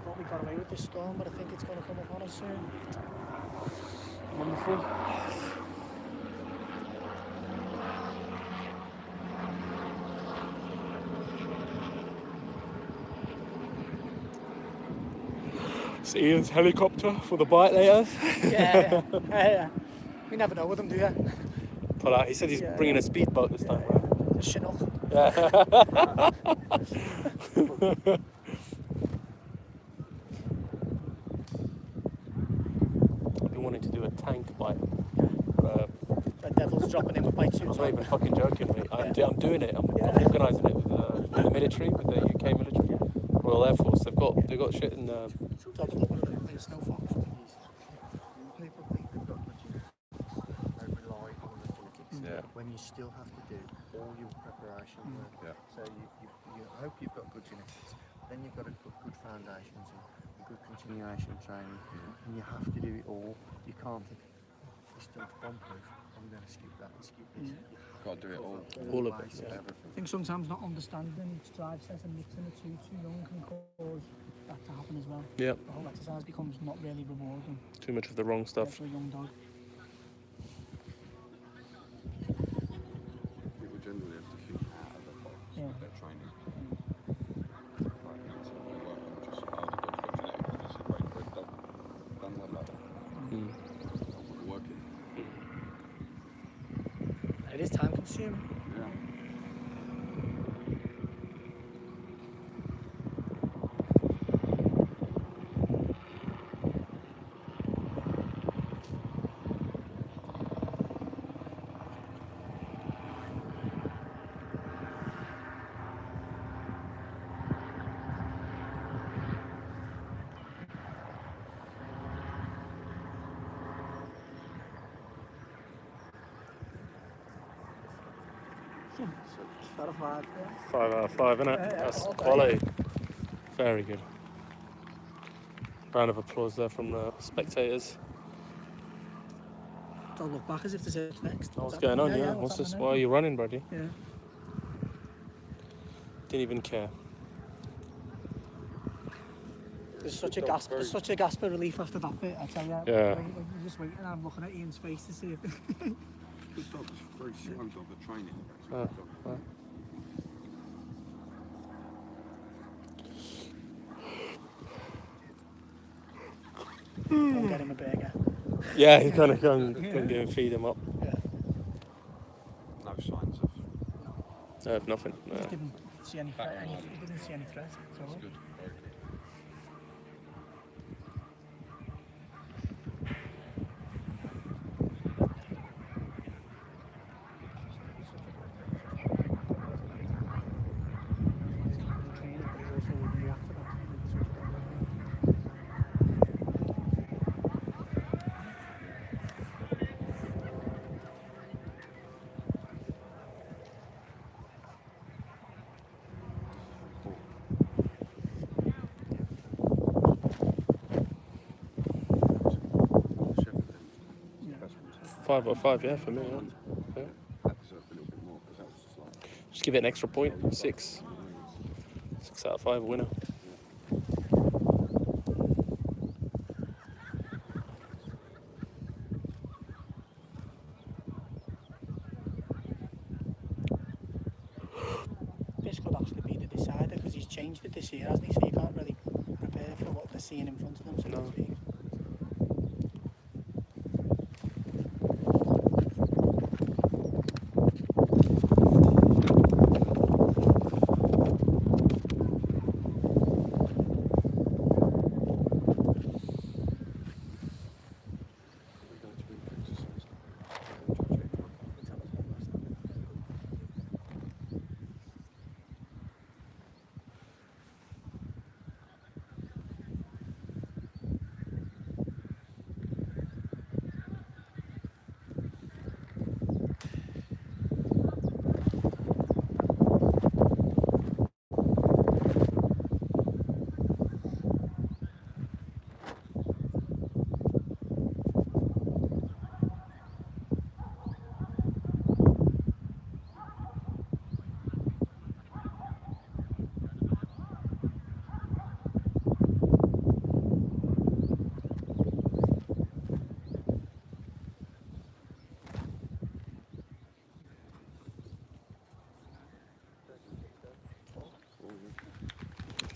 Thought we got away with this storm, but I think it's going to come upon us soon. Wonderful. It's Ian's helicopter for the bite they have. Yeah. You never know with them, do you? Pull out. He said he's bringing a speedboat this time around. A Chinook. I've been wanting to do a tank bite. The devil's dropping in with bites. I'm not even fucking joking, mate. I'm doing it. I'm organising it with the military, with the UK military, Royal Air Force. They've got shit in. Top of the snow fox. People think they've got good genetics, they rely on the genetics when you still have to do all your preparation work. So you hope you've got good genetics, then you've got to put good foundations and good continuation training, and you have to do it all. You can't think, this job's bomb-proof, I'm going to skip that and skip this. Got to do it All of it. I think sometimes not understanding each drive set and mixing the two too young can cause that to happen as well. Yeah. The whole exercise becomes not really rewarding. Too much of the wrong stuff. For a young dog. People generally have to think out of the box with their training. Like, it's not going to work on just, oh, the dog's got genetics, it's a great bred dog. Done well like that. Not working. It is time consuming. Yeah. Got a 5. 5 out of 5, innit? That's quality. Very good. Round of applause there from the spectators. Don't look back as if to say what's next. What's going on? Yeah. What's this? Why are you running, Brady? Yeah. Didn't even care. There's such a gasp of relief after that bit, I tell you. Yeah. When you're just waiting, I'm looking at Ian's face to see if... Good dog, it's a very slow dog at training. It's a Oh, good dog. I'll get him a burger. Yeah, you kind of go and feed him up. Yeah. No signs of... I have nothing. No. He didn't see any threat. He didn't see any threat at all. Good, very good. Five out of 5, yeah, for me. Yeah. That deserved a little bit more because that was just like... Just give it an extra point. 6. 6 out of 5, winner. This could actually be the decider because he's changed it this year, hasn't he? So you can't really prepare for what they're seeing in front of them, so to speak.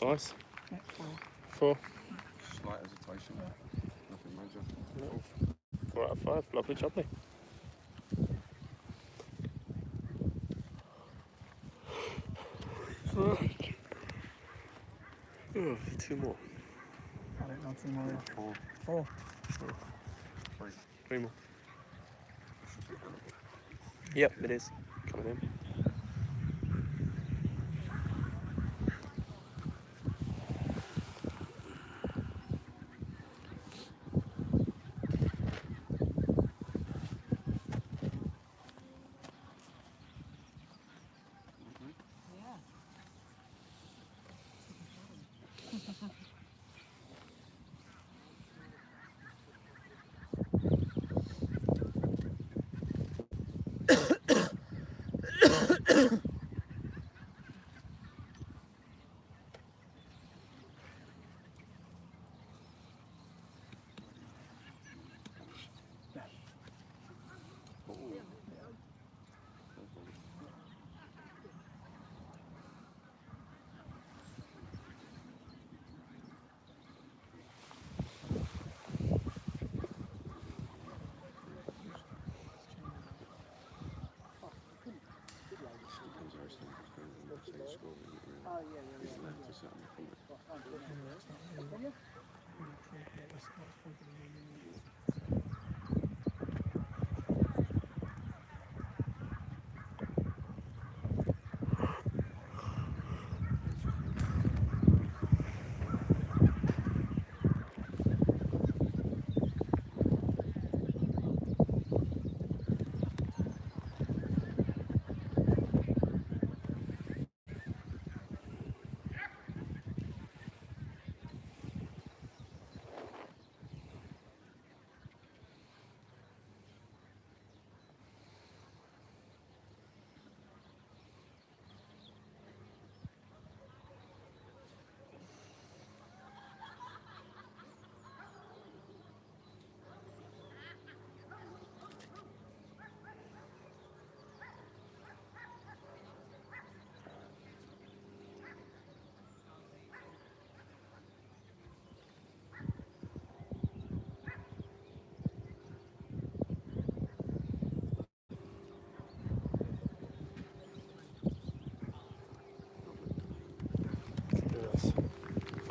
Nice. Yeah, 4. slight hesitation. Nothing major. 4 out of 5. Lovely jubbly. Right. Oh, 2 more. I don't know, 2 more. 4. 4. 3 more. Yep, it is. Coming in.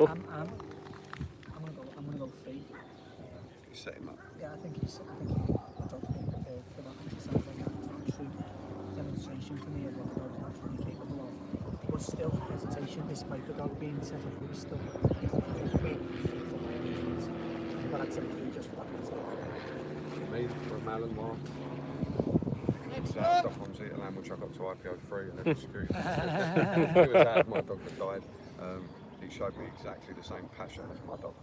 I'm gonna go 3. You set him up. Yeah, I think the dog's been prepared for that exercise like that. It's not a true demonstration for me of what the dog's naturally capable of. There was still hesitation despite the dog being set up. It was still waiting for my engines. But I'd say 3 just for that reason. Me, for a Malinois. Stockholm's Eater Lamb, which I got to IPO 3 and never screwed. It was out of my dog that died. He showed me exactly the same passion as my dog.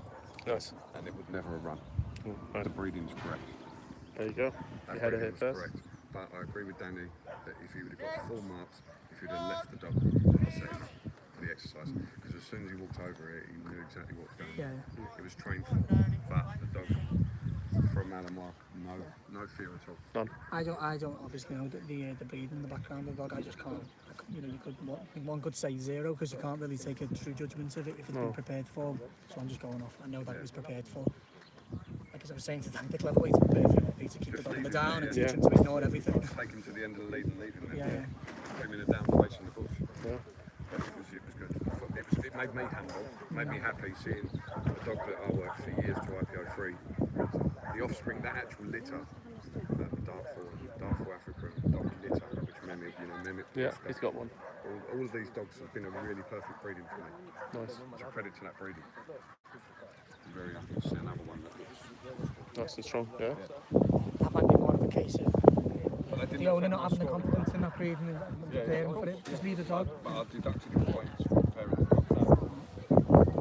Nice. And it would never have run. Nice. The breeding's correct. There you go. That You had it breeding here was first. correct. But I agree with Danny that if he would have got full marks, if he'd have left the dog on the setting up for the exercise, because as soon as he walked over it, he knew exactly what was going on. Yeah. It was trained for. But the dog, for a Malinois, no fear at all. None. I don't obviously know the breed in the background of the dog. I just can't. You know, one could say 0 because you can't really take a true judgment of it if it's been prepared for. So I'm just going off. I know that it was prepared for. Like as I was saying to Dan, the clever way to prepare for it would be to keep the dog on the down and teach him to ignore everything. Take him to the end of the lead and leave him there. Yeah. Put him in a down facing the bush. Yeah. But it was good. It made me humble. Made me happy seeing a dog that I worked for years to IPO 3. The offspring, that actual litter, the Dartful Africa dog litter, which mimic. Yeah, he's got one. All of these dogs have been a really perfect breeding for me. Nice. It's a credit to that breeding. I'm very happy to see another one that looks Nice and strong, yeah. That might be more of a case of But I didn't the owner affect not my having the score. confidence in that breeding and preparing for it. Just leave the dog. But I deducted the points for preparing the dog.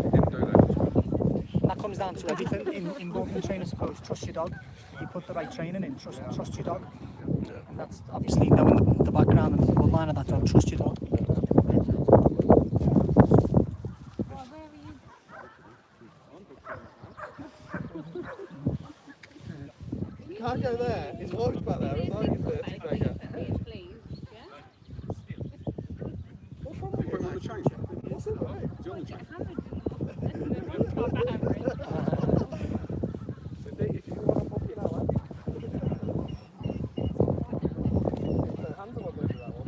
He didn't do that. That comes down to everything in walking the train, I suppose. Trust your dog. You put the right training in, trust your dog. And that's obviously knowing the background and the bloodline of that dog, trust your dog. You can't go there. His wife's back there. His wife is there. Please, yeah? What's wrong with you? Put him on the chain. What's it like? Is he on the chain? If you want to pop it out, the handle will move that one,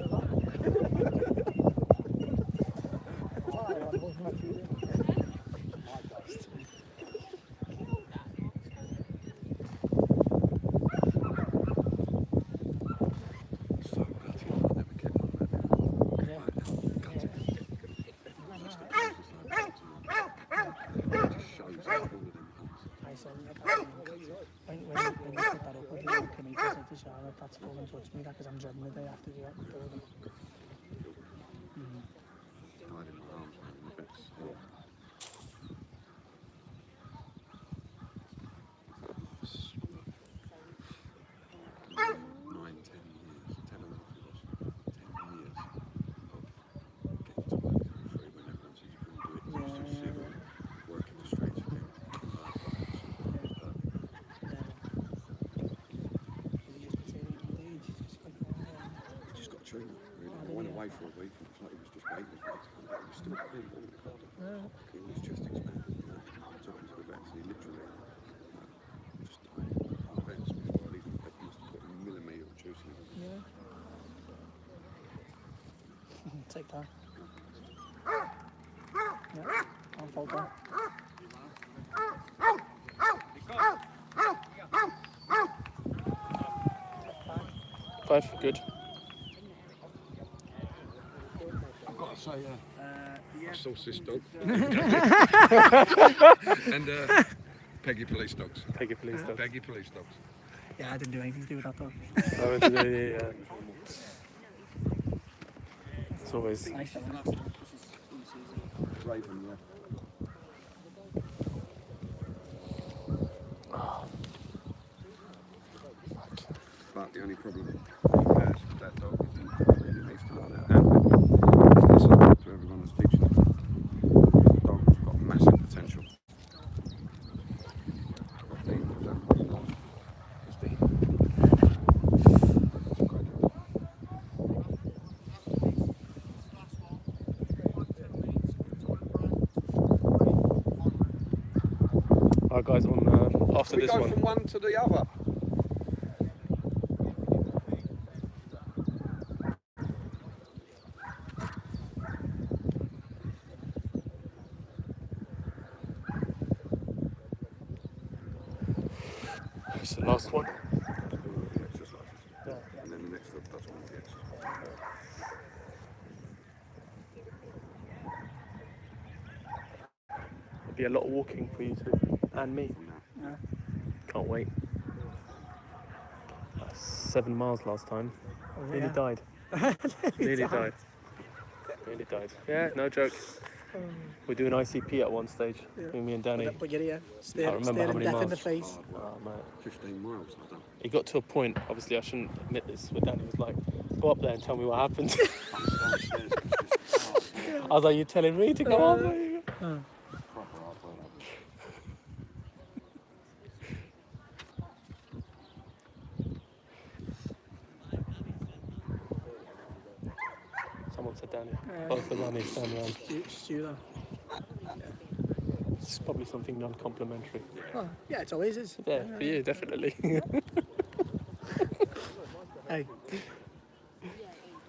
When you put that up with your committee said to Charlotte, that's full and touch me, because I'm dreading the day after the building. I went away for a week and it was just waiting for it to come back. It was still clean, all the cold. It was just expanded, you know. I took him to the vets and he literally just died. The vets before I leave, they must have put a millimetre of juice in him. Take that. Yeah, I'll fold that. 5, good. I've got to say, I sourced this dog. And Peggy police dogs. Peggy police dog. Peggy police dogs. Yeah, I didn't do anything to do with that dog. It's always. Nice, Raven, yeah. But the only problem with that dog is he really needs to learn how to handle it. That's up to everyone that's teaching him. The dog's got massive potential. Got Dean, was that? It's Dean. It's a great dog. Alright guys, on after We this go one. from one to the other. It's the last one. And then the next up, that's one of the exercises. It'll be a lot of walking for you two and me. Yeah. Can't wait. 7 miles last time. Oh, Nearly yeah. died. Nearly died. Nearly died. Yeah, no joke. We're doing ICP at one stage. Me and Danny. But you're here, I staring remember how many death in the miles. face. Oh, mate. 15 miles I've done. It got to a point, obviously I shouldn't admit this, but Danny was like, go up there and tell me what happened. I was like, you're telling me to go up there? Proper hard work. Someone said Danny. Both of Danny stand around. Stu, though. It's probably something non-complimentary. Oh, yeah, it always is. Yeah, for you, definitely. Hey.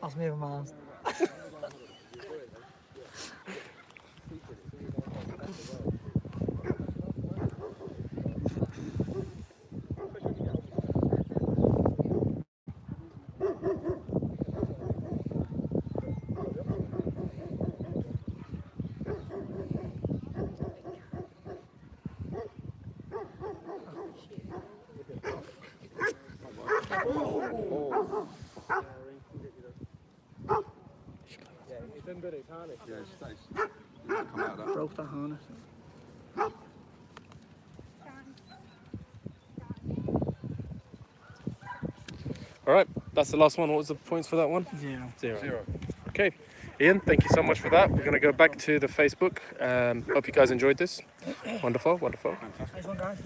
That's me with my hands. Yeah, it stays. Come out of that. Broke that harness. Alright, that's the last one. What was the points for that one? 0. 0. Okay, Ian, thank you so much for that. We're going to go back to the Facebook. Hope you guys enjoyed this. Wonderful, wonderful. Nice one, guys.